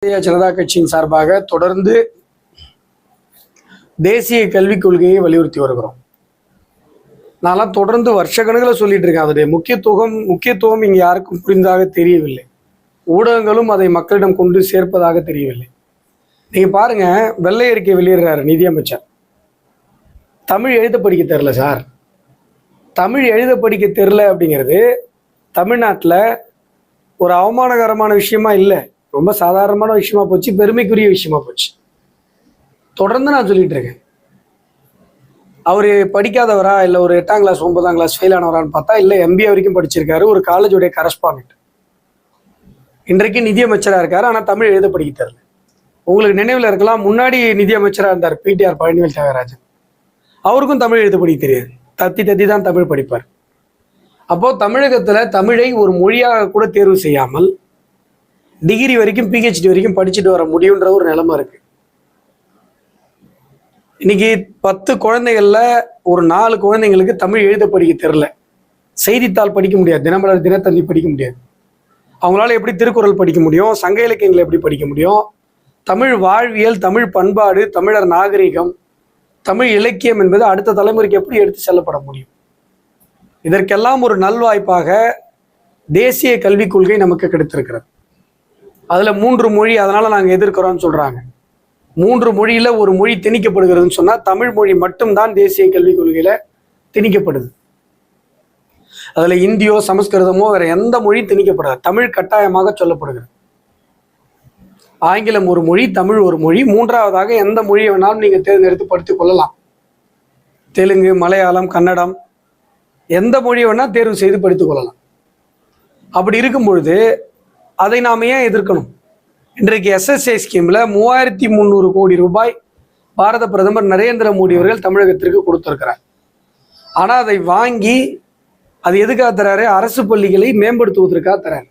பாரதிய ஜனதா கட்சியின் சார்பாக தொடர்ந்து தேசிய கல்விக் கொள்கையை வலியுறுத்தி வருகிறோம். நான்லாம் தொடர்ந்து வருஷக்கணக்கில் சொல்லிட்டு இருக்கேன். அதனுடைய முக்கியத்துவம் இங்கே யாருக்கும் புரிந்ததாக தெரியவில்லை. ஊடகங்களும் அதை மக்களிடம் கொண்டு சேர்ப்பதாக தெரியவில்லை. நீங்க பாருங்க, வெள்ளை அறிக்கை வெளியிடுறாரு நிதியமைச்சர். தமிழ் எழுத படிக்க தெரில சார். தமிழ் எழுத படிக்க தெரில அப்படிங்கிறது தமிழ்நாட்டில் ஒரு அவமானகரமான விஷயமா இல்லை, ரொம்ப சாதாரணமான விஷயமா போச்சு, பெருமைக்குரிய விஷயமா போச்சு. தொடர்ந்து நான் சொல்லிட்டு இருக்கேன். அவர் படிக்காதவரா இல்லை ஒரு 8ஆம் கிளாஸ் 9ஆம் கிளாஸ் ஃபெயில் ஆனவரான்னு பார்த்தா இல்லை, MBA வரைக்கும் படிச்சிருக்காரு, ஒரு காலேஜுடைய கரஸ்பாண்டன்ட், இன்றைக்கு நிதியமைச்சராக இருக்காரு. ஆனால் தமிழ் எழுத படிக்க தெரியல. உங்களுக்கு நினைவில் இருக்கலாம், முன்னாடி நிதியமைச்சராக இருந்தார் PTR பழனிவேல் தியாகராஜன். அவருக்கும் தமிழ் எழுத படிக்க தெரியாது, தத்தி தத்தி தான் தமிழ் படிப்பார். அப்போ தமிழகத்துல தமிழை ஒரு மொழியாக கூட தேர்வு செய்யாமல் டிகிரி வரைக்கும் PhD வரைக்கும் படிச்சுட்டு வர முடியுன்ற ஒரு நிலைமை இருக்கு. இன்னைக்கு 10 குழந்தைகள்ல ஒரு 4 குழந்தைங்களுக்கு தமிழ் எழுத படிக்க தெரியல. செய்தித்தாள் படிக்க முடியாது, தினமலர் தினத்தந்தி படிக்க முடியாது. அவங்களால எப்படி திருக்குறள் படிக்க முடியும், சங்க இலக்கியங்களை எப்படி படிக்க முடியும், தமிழ் வாழ்வியல், தமிழ் பண்பாடு, தமிழர் நாகரிகம், தமிழ் இலக்கியம் என்பது அடுத்த தலைமுறைக்கு எப்படி எடுத்து செல்லப்பட முடியும்? இதற்கெல்லாம் ஒரு நல்வாய்ப்பாக தேசிய கல்விக் கொள்கை நமக்கு கிடைத்திருக்கிறது. அதுல 3 மொழி, அதனால நாங்க எதிர்க்கிறோம்னு சொல்றாங்க. 3 மொழியில ஒரு மொழி திணிக்கப்படுகிறதுன்னு சொன்னா தமிழ் மொழி மட்டும்தான் தேசிய கல்விக் கொள்கையில திணிக்கப்படுது. அதுல இந்தியோ சமஸ்கிருதமோ வேற எந்த மொழி திணிக்கப்படாது, தமிழ் கட்டாயமாக சொல்லப்படுகிறது. ஆங்கிலம் ஒரு மொழி, தமிழ் ஒரு மொழி, 3ஆவதாக எந்த மொழியை வேணாலும் நீங்க தேர்ந்தெடுத்து படித்துக் கொள்ளலாம். தெலுங்கு, மலையாளம், கன்னடம், எந்த மொழியை வேணா தேர்வு செய்து படித்துக் கொள்ளலாம். அப்படி இருக்கும் பொழுது அதை நாம ஏன் எதிர்க்கணும்? இன்றைக்கு SSA ஸ்கீம்ல 3300 கோடி ரூபாய் பாரத பிரதமர் நரேந்திர மோடி அவர்கள் தமிழகத்திற்கு கொடுத்திருக்கிறார். ஆனா அதை வாங்கி அது எதுக்காக தராரு? அரசு பள்ளிகளை மேம்படுத்துவதற்காக தராரு.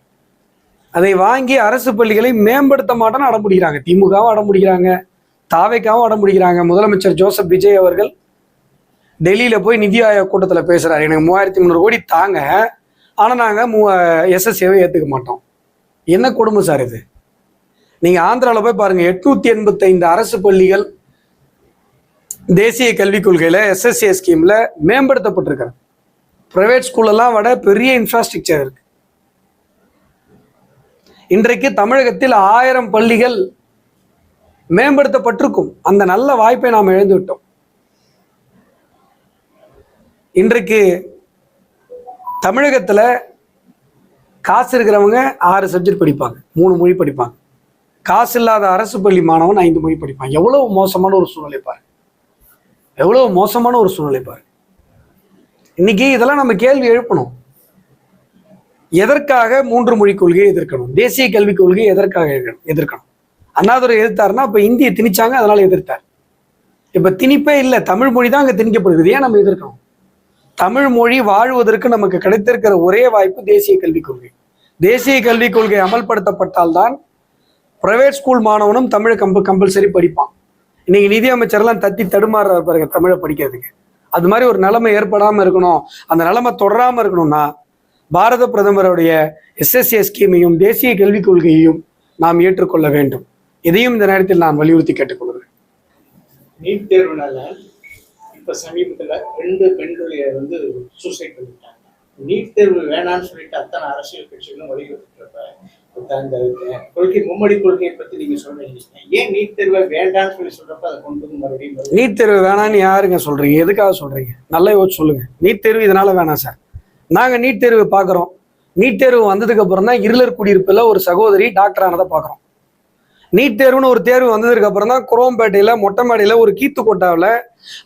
அதை வாங்கி அரசு பள்ளிகளை மேம்படுத்த மாட்டேன்னு அடம்பிடிக்கிறாங்க. திமுகவும் அடம்பிடிக்கிறாங்க, தாவேக்காவும் அடம்பிடிக்கிறாங்க. முதலமைச்சர் ஜோசப் விஜய் அவர்கள் டெல்லியில போய் நிதி ஆயோக் கூட்டத்தில் பேசுறாரு, எனக்கு 3300 கோடி தாங்க, ஆனா நாங்க SSAவை ஏத்துக்க மாட்டோம். என்ன கொடுமை சார் இது? நீங்க ஆந்திராவில் போய் பாருங்க, 885 அரசு பள்ளிகள் தேசிய கல்விக் கொள்கையில SSA ஸ்கீம்ல மேம்படுத்தப்பட்டிருக்காங்க. பிரைவேட் ஸ்கூலெல்லாம் விட பெரிய இன்ஃப்ராஸ்ட்ரக்சர் இருக்கு. இன்றைக்கு தமிழகத்தில் 1000 பள்ளிகள் மேம்படுத்தப்பட்டிருக்கும். அந்த நல்ல வாய்ப்பை நாம் இழந்து விட்டோம். இன்றைக்கு தமிழகத்துல காசு இருக்கிறவங்க 6 சப்ஜெக்ட் படிப்பாங்க, 3 மொழி படிப்பாங்க. காசு இல்லாத அரசு பள்ளி மாணவன் 5 மொழி படிப்பான். எவ்வளவு மோசமான ஒரு சூழ்நிலை பாரு, எவ்வளவு மோசமான ஒரு சூழ்நிலை பாரு. இன்னைக்கு இதெல்லாம் நம்ம கேள்வி எழுப்பணும். எதற்காக 3 மொழி கொள்கையை எதிர்க்கணும்? தேசிய கல்விக் கொள்கையை எதற்காக எதிர்க்கணும்? அண்ணாதுரை எதிர்த்தாருன்னா இப்ப இந்தியை திணிச்சாங்க, அதனால எதிர்த்தார். இப்ப திணிப்பே இல்லை, தமிழ் மொழி தான் அங்க திணிக்கப்படுகிறது. ஏன் நம்ம எதிர்க்கணும்? தமிழ் மொழி வாழ்வதற்கு நமக்கு கிடைத்திருக்கிற ஒரே வாய்ப்பு தேசிய கல்விக் கொள்கை. தேசிய கல்விக் கொள்கை அமல்படுத்தப்பட்டால்தான் பிரைவேட் ஸ்கூல் மாணவனும் தமிழை கம்பல்சரி படிப்பான். இன்னைக்கு நிதியமைச்சர்லாம் தத்தி தடுமாறுறாரு பாருங்க தமிழை படிக்கிறதுக்கு. அது மாதிரி ஒரு நிலைமை ஏற்படாம இருக்கணும், அந்த நிலைமை தொடராம இருக்கணும்னா பாரத பிரதமருடைய SSA ஸ்கீமையும் தேசிய கல்விக் கொள்கையையும் நாம் ஏற்றுக்கொள்ள வேண்டும். இதையும் இந்த நேரத்தில் நான் வலியுறுத்தி கேட்டுக்கொள்கிறேன். நீட் தேர்வுனால இப்ப சமீபத்துல 2 பெண்களை சூசைட் பண்ணிட்டாங்க. நீட் தேர்வு வேணான்னு சொல்லிட்டு அத்தனை அரசியல் கட்சிகளும் வலியுறுத்திருப்ப கொள்கை, மும்மொழி கொள்கையை பத்தி நீங்க சொல்றீங்க. ஏன் நீட் தேர்வை வேண்டான்னு சொல்றப்ப அதை கொண்டு வந்து மறுபடியும் நீட் தேர்வு வேணான்னு யாருங்க சொல்றீங்க? எதுக்காக சொல்றீங்க? நல்லா யோசிச்சு சொல்லுங்க. நீட் தேர்வு இதனால வேணாம் சார். நாங்க நீட் தேர்வு பாக்குறோம். நீட் தேர்வு வந்ததுக்கு அப்புறம் தான் இருளர் குடியிருப்புல ஒரு சகோதரி டாக்டர் ஆனதை பாக்குறோம். நீட் தேர்வுன்னு ஒரு தேர்வு வந்ததுக்கு அப்புறம் தான் குரோம்பேட்டையில மொட்டை மாடியில ஒரு கீத்துக்கோட்டாவில்,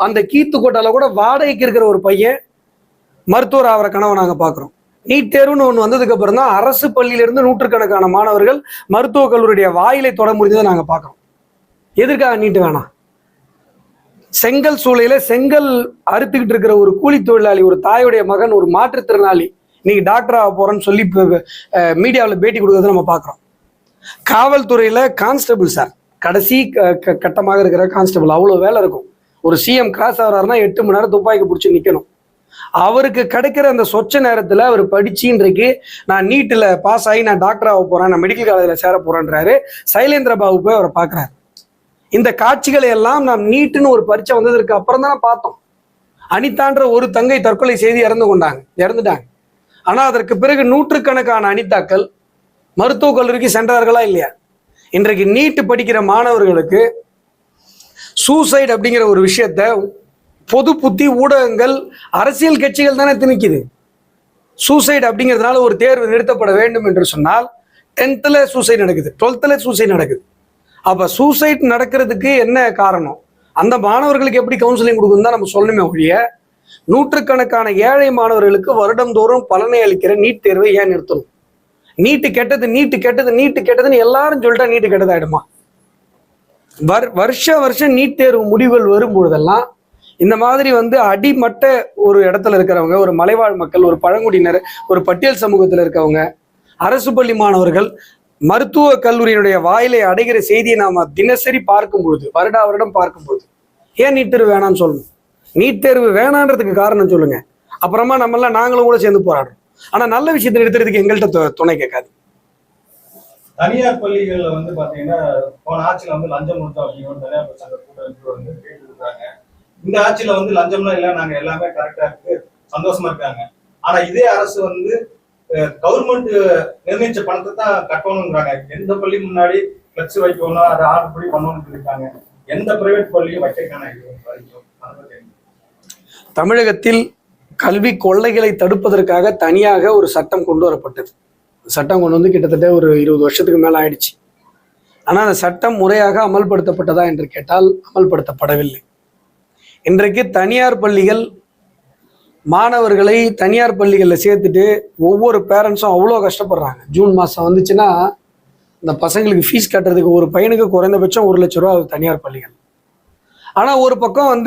அந்த கீத்துக்கோட்டால கூட வாடகைக்கு இருக்கிற ஒரு பையன் மருத்துவர் ஆகிற கனவை நாங்க பாக்குறோம். நீட் தேர்வுன்னு ஒன்று வந்ததுக்கு அப்புறம் தான் அரசு பள்ளியிலிருந்து நூற்றுக்கணக்கான மாணவர்கள் மருத்துவக் கல்லூரியுடைய வாயிலை தொட முடிஞ்சதை நாங்க பாக்குறோம். எதற்காக நீட் வேணாம்? செங்கல் சூளையில செங்கல் அறுத்துக்கிட்டு இருக்கிற ஒரு கூலி தொழிலாளி, ஒரு தாயுடைய மகன், ஒரு மாற்றுத்திறனாளி இன்னைக்கு டாக்டர் ஆக போறேன்னு சொல்லி மீடியாவில் பேட்டி கொடுக்கறத நம்ம பாக்குறோம். காவல்துறையில கான்ஸ்டபிள் சார், கடைசி கட்டமாக இருக்கிற கான்ஸ்டபிள், அவ்வளவு வேலை இருக்கும். ஒரு CM கிராஸ் ஆகிறாருன்னா 8 மணி நேரம் துப்பாக்கி பிடிச்சி நிக்கணும். அவருக்கு கிடைக்கிற அந்த சொச்ச நேரத்துல அவர் படிச்சு இன்றைக்கு நான் நீட்டில் பாஸ் ஆகி நான் டாக்டர் ஆக போறேன், நான் மெடிக்கல் காலேஜில் சேர போறேன்றாரு. சைலேந்திர பாபு போய் அவரை பார்க்குறாரு. இந்த காட்சிகளை எல்லாம் நாம் நீட்டுன்னு ஒரு பரீட்சை வந்ததற்கு அப்புறம் தான் பார்த்தோம். அனிதான்ற ஒரு தங்கை தற்கொலை செய்து இறந்துட்டாங்க. ஆனா அதற்கு பிறகு நூற்றுக்கணக்கான அனிதாக்கள் மருத்துவக் கல்லூரிக்கு சென்றார்களா இல்லையா? இன்றைக்கு நீட்டு படிக்கிற மாணவர்களுக்கு சூசைட் அப்படிங்கிற ஒரு விஷயத்த பொது புத்தி ஊடகங்கள் அரசியல் கட்சிகள் தானே திணிக்குது. சூசைட் அப்படிங்கிறதுனால ஒரு தேர்வு நிறுத்தப்பட வேண்டும் என்று சொன்னால் 10th சூசைட் நடக்குது, 12th சூசைட் நடக்குது. அப்ப சூசைட் நடக்கிறதுக்கு என்ன காரணம்? அந்த மாணவர்களுக்கு எப்படி கவுன்சிலிங் கொடுக்குன்னு தான் நம்ம சொல்லணுமே ஒழிய நூற்றுக்கணக்கான ஏழை மாணவர்களுக்கு வருடந்தோறும் பலனை அளிக்கிற நீட் தேர்வை ஏன் நிறுத்தணும்? நீட்டு கெட்டதுன்னு எல்லாரும் சொல்லிட்டா நீட்டு கெட்டதாயிடுமா? வருஷம் நீட் தேர்வு முடிவுகள் வரும்பொழுதெல்லாம் இந்த மாதிரி அடிமட்ட ஒரு இடத்துல இருக்கிறவங்க, ஒரு மலைவாழ் மக்கள், ஒரு பழங்குடியினர், ஒரு பட்டியல் சமூகத்தில் இருக்கவங்க, அரசு பள்ளி மாணவர்கள் மருத்துவ கல்லூரியினுடைய வாயிலை அடைகிற செய்தியை நாம தினசரி பார்க்கும் பொழுது, வருடம் பார்க்கும் பொழுது ஏன் நீட் தேர்வு வேணாம்னு சொல்லணும்? நீட் தேர்வு வேணான்றதுக்கு காரணம் சொல்லுங்க. அப்புறமா நம்மளாம் நாங்களும் கூட சேர்ந்து போராடுறோம். ஆனா நல்ல விஷயத்தை எடுத்துறதுக்கு எங்கள்கிட்ட துணை கேட்காது. தனியார் பள்ளிகள்ல பாத்தீங்கன்னா போன ஆட்சியில லஞ்சம் கொடுத்தோம் அப்படின்னு தனியார் சங்க கூட்டம் கேட்டு இருக்காங்க. இந்த ஆட்சியில லஞ்சம்லாம் இல்ல, நாங்க எல்லாமே கரெக்டா இருக்கு, சந்தோஷமா இருக்காங்க. ஆனா இதே அரசு கவர்மெண்ட் நிர்ணயிச்ச பணத்தை தான் கட்டணும்ன்றாங்க. எந்த பள்ளி முன்னாடி பிளக்ஸ் வைக்கணும், அதை ஆர்டர் படி பண்ணணும்னு இருக்காங்க. எந்த பிரைவேட் பள்ளியும் வைக்கான தமிழகத்தில் கல்வி கொள்ளைகளை தடுப்பதற்காக தனியாக ஒரு சட்டம் கொண்டு வரப்பட்டது. சட்டம் கொண்டு கிட்டத்தட்ட ஒரு 20 வருஷத்துக்கு மேல ஆயிடுச்சு. ஆனா அந்த சட்டம் முறையாக அமல்படுத்தப்பட்டதா என்று கேட்டால் அமல்படுத்தப்படவில்லை. இன்றைக்கு தனியார் பள்ளிகள் மாணவர்களை தனியார் பள்ளிகளில் சேர்த்துட்டு ஒவ்வொரு பேரண்ட்ஸும் அவ்வளோ கஷ்டப்படுறாங்க. ஜூன் மாதம் வந்துச்சுன்னா இந்த பசங்களுக்கு ஃபீஸ் கட்டுறதுக்கு ஒரு பையனுக்கு குறைந்தபட்சம் 1 லட்ச ரூபா தனியார் பள்ளிகள். ஆனால் ஒரு பக்கம்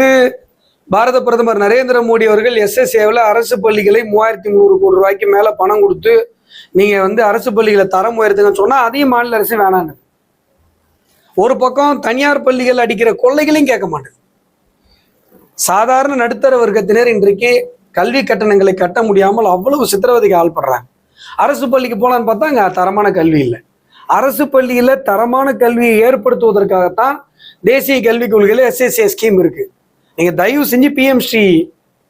பாரத பிரதமர் நரேந்திர மோடி அவர்கள் SSAவில் அரசு பள்ளிகளை 3300 கோடி ரூபாய்க்கு மேலே பணம் கொடுத்து நீங்கள் அரசு பள்ளிகளை தரம் உயர்த்துங்கன்னு சொன்னால் அதையும் மாநில அரசு வேணான்னு. ஒரு பக்கம் தனியார் பள்ளிகள் அடிக்கிற கொள்ளைகளையும் கேட்க மாட்டேது. சாதாரண நடுத்தர வர்க்கத்தினர் இன்றைக்கு கல்வி கட்டணங்களை கட்ட முடியாமல் அவ்வளவு சித்திரவதைக்கு ஆள்படுறாங்க. அரசு பள்ளிக்கு போலான்னு பார்த்தா அங்கே தரமான கல்வி இல்லை. அரசு பள்ளியில தரமான கல்வியை ஏற்படுத்துவதற்காகத்தான் தேசிய கல்விக் கொள்கையில SSA ஸ்கீம் இருக்கு. நீங்க தயவு செஞ்சு PM ஸ்ரீ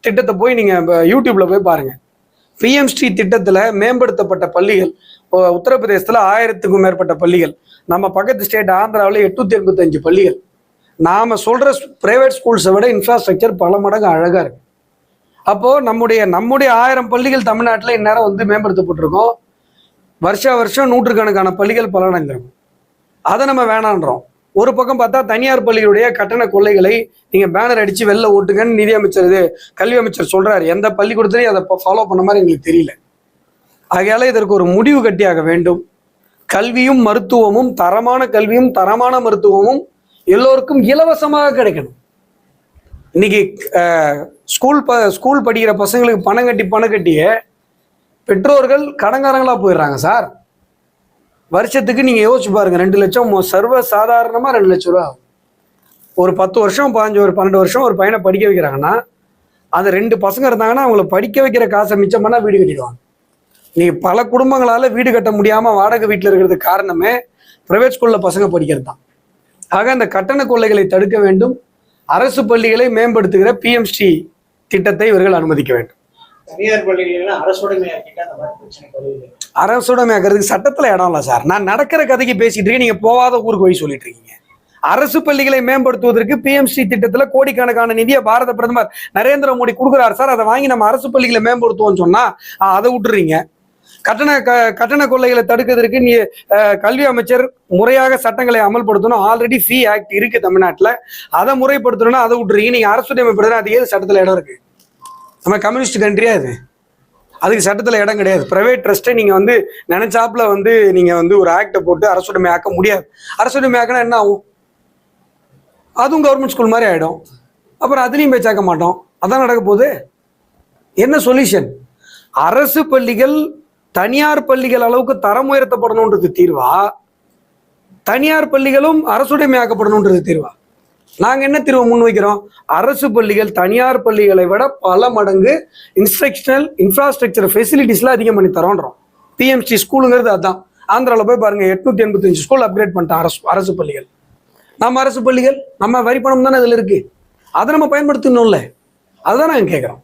திட்டத்தை போய் நீங்க யூடியூப்ல போய் பாருங்க. PM ஸ்ரீ திட்டத்துல மேம்படுத்தப்பட்ட பள்ளிகள் உத்தரப்பிரதேசத்துல 1000க்கும் மேற்பட்ட பள்ளிகள், நம்ம பக்கத்து ஸ்டேட் ஆந்திராவில் 885 பள்ளிகள். நாம சொல்ற பிரைவேட் ஸ்கூல்ஸை விட இன்ஃப்ராஸ்ட்ரக்சர் பல மடங்கு அழகா இருக்கு. அப்போ நம்முடைய 1000 பள்ளிகள் தமிழ்நாட்டில் இந்நேரம் மேம்படுத்தப்பட்டிருக்கோம். வருஷம் நூற்றுக்கணக்கான பள்ளிகள் பலனடைந்திருக்கும். அதை நம்ம வேணான்றோம். ஒரு பக்கம் பார்த்தா தனியார் பள்ளிகளுடைய கட்டண கொள்ளைகளை நீங்க பேனர் அடிச்சு வெளில ஓட்டுங்கன்னு நிதியமைச்சர் கல்வி அமைச்சர் சொல்றாரு. எந்த பள்ளிக்கூடத்திலையும் அதை ஃபாலோ பண்ண மாதிரி எங்களுக்கு தெரியல. ஆகையால இதற்கு ஒரு முடிவு கட்டியாக வேண்டும். கல்வியும் மருத்துவமும், தரமான கல்வியும் தரமான மருத்துவமும் எல்லோருக்கும் இலவசமாக கிடைக்கணும். இன்னைக்கு ஸ்கூல் படிக்கிற பசங்களுக்கு பணம் கட்டிய பெற்றோர்கள் கடங்காரங்களா போயிடுறாங்க சார். வருஷத்துக்கு நீங்க யோசிச்சு பாருங்க, 2 லட்சம் சர்வ சாதாரணமா 2 லட்சம் ரூபா. ஒரு 10 வருஷம் 12 வருஷம் ஒரு பையனை படிக்க வைக்கிறாங்கன்னா அது 2 பசங்க இருந்தாங்கன்னா அவங்கள படிக்க வைக்கிற காசை மிச்சம் பண்ணா வீடு கட்டிடுவாங்க. நீங்க பல குடும்பங்களால வீடு கட்ட முடியாம வாடகை வீட்டில் இருக்கிறதுக்கு காரணமே பிரைவேட் ஸ்கூல்ல பசங்க படிக்கிறது தான். ஆக அந்த கட்டண கொள்ளைகளை தடுக்க வேண்டும். அரசு பள்ளிகளை மேம்படுத்துகிற PM ஸ்ரீ திட்டத்தை இவர்கள் அனுமதிக்க வேண்டும். தனியார் பள்ளிகள் அரசுடைமையாக்கிட்டா அந்த மாதிரி பிரச்சனை குறையுது. அரசுடைமையாக்கிறதுக்கு சட்டத்துல இடம் இல்லை சார். நான் நடக்கிற கதைக்கு பேசிட்டு இருக்கேன், நீங்க போகாத ஊருக்கு போய் சொல்லிட்டு இருக்கீங்க. அரசு பள்ளிகளை மேம்படுத்துவதற்கு PM ஸ்ரீ திட்டத்துல கோடிக்கணக்கான நிதியை பாரத பிரதமர் நரேந்திர மோடி கொடுக்குறாரு சார். அதை வாங்கி நம்ம அரசு பள்ளிகளை மேம்படுத்துவோம்னு சொன்னா அதை விட்டுறீங்க. கட்டண கொள்ளைகளை தடுக்கிறதுக்கு நீ கல்வி அமைச்சர் முறையாக சட்டங்களை அமல்படுத்தணும். ஆல்ரெடி ஃபீ ஆக்ட் இருக்கு தமிழ்நாட்டில், அதை முறைப்படுத்தணும்னா அதை விட்டுறீங்க. நீங்க அரசுடைமைப்படுத்தினா அது ஏது சட்டத்தில் இடம் இருக்கு? நம்ம கம்யூனிஸ்ட் கண்ட்ரியா இது? அதுக்கு சட்டத்தில் இடம் கிடையாது. பிரைவேட் ட்ரஸ்ட்டை நீங்க நினைச்சாப்புல நீங்க ஒரு ஆக்டை போட்டு அரசுடைமை ஆக்க முடியாது. அரசுடைமை ஆக்கினா என்ன ஆகும்? அதுவும் கவர்மெண்ட் ஸ்கூல் மாதிரி ஆயிடும். அப்புறம் அதுலயும் போய் சேர்க்க மாட்டோம். அதான் நடக்க போகுது. என்ன சொல்யூஷன்? அரசு பள்ளிகள் தனியார் பள்ளிகள் அளவுக்கு தரம் உயர்த்தப்படணுன்றது தீர்வா? தனியார் பள்ளிகளும் அரசுடைமையாக்கப்படணுன்றது தீர்வா? நாங்கள் என்ன தீர்வு முன் வைக்கிறோம்? அரசு பள்ளிகள் தனியார் பள்ளிகளை விட பல மடங்கு இன்ஸ்ட்ரக்ஷனல் இன்ஃப்ராஸ்ட்ரக்சர் ஃபெசிலிட்டிஸ்லாம் அதிகம் பண்ணி தரோன்றோம். பிஎம்சி ஸ்கூலுங்கிறது அதுதான். ஆந்திராவில் போய் பாருங்க, 885 ஸ்கூல் அப்கிரேட் பண்ணிட்டான் அரசு பள்ளிகள். நம்ம அரசு பள்ளிகள் நம்ம வரி பணம் தானே அதில் இருக்கு, அதை நம்ம பயன்படுத்தணும்ல. அதுதான் நாங்கள் கேட்குறோம்.